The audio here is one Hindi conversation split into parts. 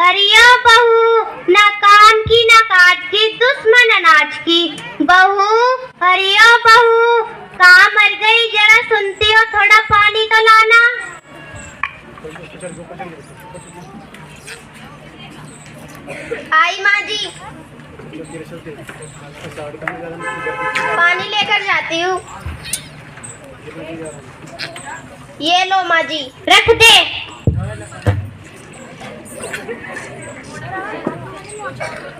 अरिया बहू, ना कान की ना काट की, दुश्मन अनाज की बहू। अरिया बहू, कहाँ मर गई, जरा सुनती हो, थोड़ा पानी तो लाना। आई माँ जी, पानी लेकर जाती हूँ। ये लो माँ जी। रख दे।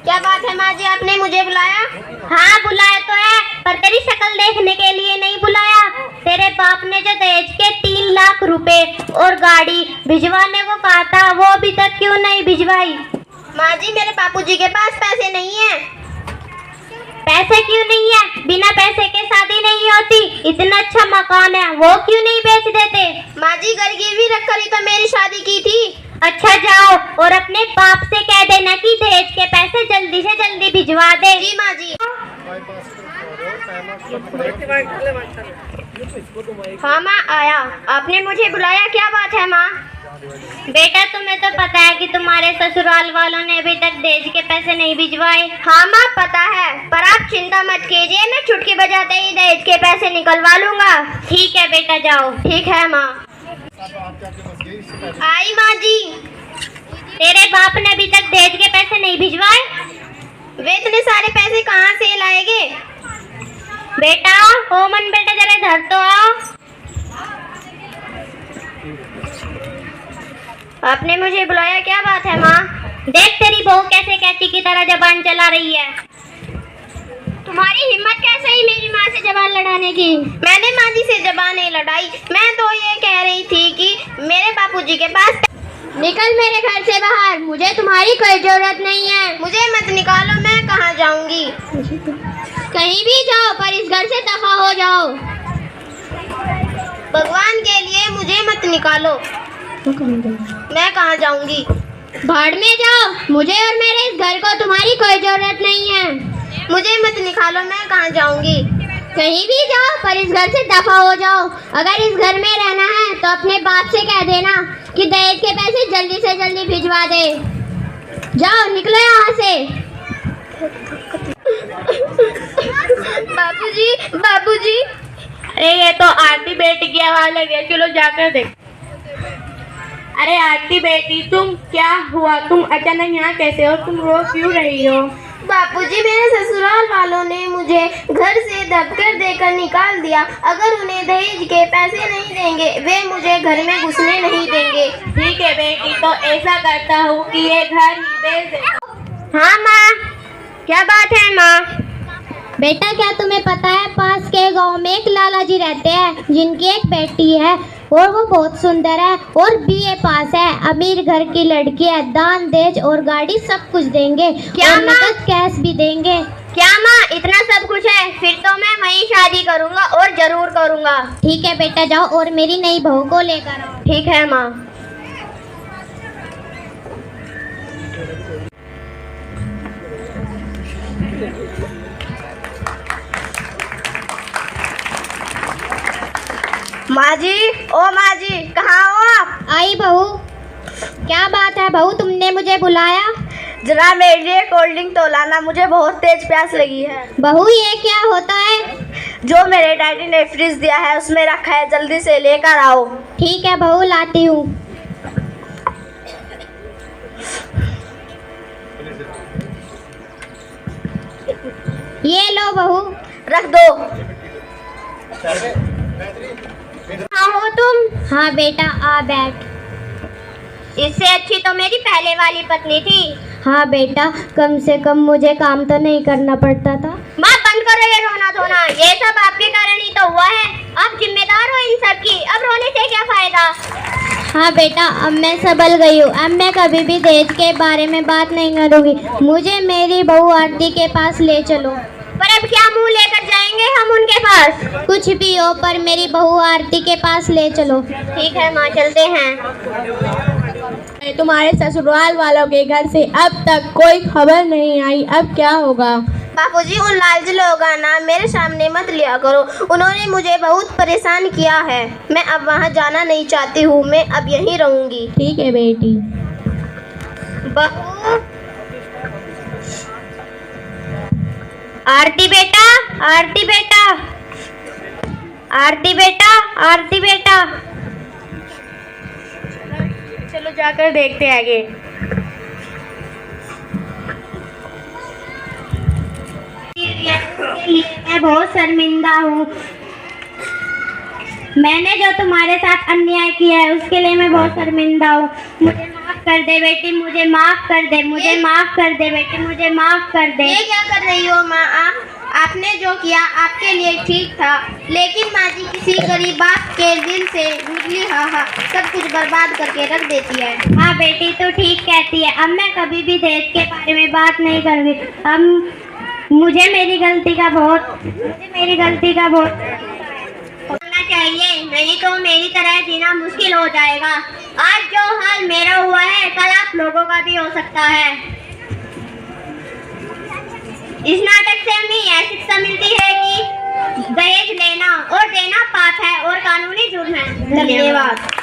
क्या बात है माँ जी, आपने मुझे बुलाया? हाँ बुलाया तो है, पर तेरी शक्ल देखने के लिए नहीं बुलाया। तेरे बाप ने जो दहेज के 3 लाख रुपए और गाड़ी भिजवाने को कहा था, वो अभी तक क्यों नहीं भिजवाई? माँ जी, मेरे बापूजी के पास पैसे नहीं है। पैसे क्यों नहीं है? बिना पैसे के शादी नहीं होती। इतना अच्छा मकान है, वो क्यों नहीं बेच देते? माँ जी, घर गिरवी रखकर ही तो मेरी शादी की थी। अच्छा जाओ और अपने बाप से कह देना कि दहेज के पैसे जल्दी से जल्दी भिजवा दे। जी माँ जी। हाँ माँ, आया। आपने मुझे बुलाया, क्या बात है माँ? बेटा, तुम्हें तो पता है कि तुम्हारे ससुराल वालों ने अभी तक दहेज के पैसे नहीं भिजवाए। हाँ माँ, पता है, पर आप चिंता मत कीजिए, मैं चुटकी बजाते ही दहेज के पैसे निकलवा लूंगा। ठीक है बेटा, जाओ। ठीक है माँ। आई माँ जी। तेरे बाप ने अभी तक दहेज के पैसे नहीं भिजवाए? वे इतने सारे पैसे कहाँ से लाएंगे? बेटा, ओमन बेटा, जरा इधर तो आओ। आपने मुझे बुलाया, क्या बात है माँ? देख तेरी बहू कैसे कैची की तरह जबान चला रही है। तुम्हारी हिम्मत कैसे ही मेरी माँ से जबान लड़ाने की? मैंने माँ जी से जबान नहीं लड़ाई, मैं तो ये कह रही थी कि मेरे बापूजी के पास। निकल मेरे घर से बाहर, मुझे तुम्हारी कोई जरूरत नहीं है। मुझे मत निकालो, मैं कहाँ जाऊंगी? कहीं भी जाओ, पर इस घर से दफा हो जाओ। भगवान के लिए मुझे मत निकालो, मैं कहाँ जाऊंगी? भाड़ में जाओ, मुझे और मेरे इस घर को तुम्हारी कोई जरूरत नहीं है। मुझे मत निकालो, मैं कहाँ जाऊंगी? कहीं भी जाओ, पर इस घर से दफा हो जाओ। अगर इस घर में रहना है तो अपने बाप से कह देना कि दहेज के पैसे जल्दी से जल्दी भिजवा दे। जाओ, निकलो यहाँ से। बाबूजी, बाबूजी। अरे ये तो आरती बेटी की आवाज लगी है, चलो जाकर देख। अरे आरती बेटी, तुम क्या हुआ? तुम अचानक यहाँ कैसे हो? तुम रो क्यों रही हो? बापूजी, मेरे ससुराल वालों ने मुझे घर से दबकर देकर निकाल दिया। अगर उन्हें दहेज के पैसे नहीं देंगे, वे मुझे घर में घुसने नहीं देंगे। ठीक है बेटी, तो ऐसा करता हूँ कि ये घर ही बेच देता। हाँ माँ। क्या बात है माँ? बेटा, क्या तुम्हें पता है, पास के गांव में एक लाला जी रहते हैं, जिनकी एक बेटी है और वो बहुत सुंदर है और बीए पास है। अमीर घर की लड़की है, दान दहेज और गाड़ी सब कुछ देंगे। क्या और माँ? नकद कैश भी देंगे। क्या माँ, इतना सब कुछ है? फिर तो मैं वहीं शादी करूँगा और जरूर करूँगा। ठीक है बेटा, जाओ और मेरी नई बहू को लेकर आओ। ठीक है माँ। माँ जी, ओ माँ जी, कहाँ हो आप? आई बहू। क्या बात है बहू, तुमने मुझे बुलाया? जरा मेरे लिए कोल्ड ड्रिंक तो लाना, मुझे बहुत तेज प्यास लगी है। बहू, ये क्या होता है? जो मेरे डैडी ने फ्रिज दिया है उसमें रखा है, जल्दी से लेकर आओ। ठीक है बहू, लाती हूँ। ये लो बहू। रख दो। हाँ हो तुम? हाँ बेटा, आ बैठ। इससे अच्छी तो मेरी पहले वाली पत्नी थी। हाँ बेटा, कम से कम मुझे काम तो नहीं करना पड़ता था। माँ, बंद करो ये रोना धोना, ये सब आपके कारण ही तो हुआ है। आप जिम्मेदार हो इन सब की, अब रोने से क्या फायदा? हाँ बेटा, अब मैं संभल गई हूँ। अब मैं कभी भी दहेज के बारे में बात नहीं करूँगी। मुझे मेरी बहू आरती के पास ले चलो। पर अब क्या मुंह लेकर जाएंगे हम उनके पास? कुछ भी हो, पर मेरी बहू आरती के पास ले चलो। ठीक है माँ, चलते हैं। तुम्हारे ससुराल वालों के घर से अब तक कोई खबर नहीं आई, अब क्या होगा? बापूजी, उन लालची लोगों का नाम मेरे सामने मत लिया करो। उन्होंने मुझे बहुत परेशान किया है। मैं अब वहाँ जाना नहीं चाहती हूँ, मैं अब यहीं रहूँगी। ठीक है बेटी। बहू, आरती बेटा, आरती बेटा, आरती बेटा, आरती बेटा। चलो जाकर देखते हैं आगे। मैं बहुत शर्मिंदा हूँ। मैंने जो तुम्हारे साथ अन्याय किया है उसके लिए मैं बहुत शर्मिंदा हूँ। मुझे माफ कर दे बेटी, मुझे माफ कर दे, मुझे माफ कर दे बेटी, मुझे माफ कर दे। ये क्या कर रही हो माँ आप? आपने जो किया आपके लिए ठीक था, लेकिन माँ जी किसी गरीब बाप के दिल से निकली हा सब कुछ बर्बाद करके रख देती है। हाँ बेटी तू ठीक कहती है। अब मैं कभी भी देश के बारे में बात नहीं करूँगी। अब मुझे मेरी गलती का बहुत होना चाहिए, नहीं तो मेरी तरह जीना मुश्किल हो जाएगा। आज जो हाल मेरा हुआ है कल आप लोगों का भी हो सकता है। इस नाटक से हमें यह शिक्षा मिलती है कि दहेज लेना और देना पाप है और कानूनी जुर्म है। धन्यवाद।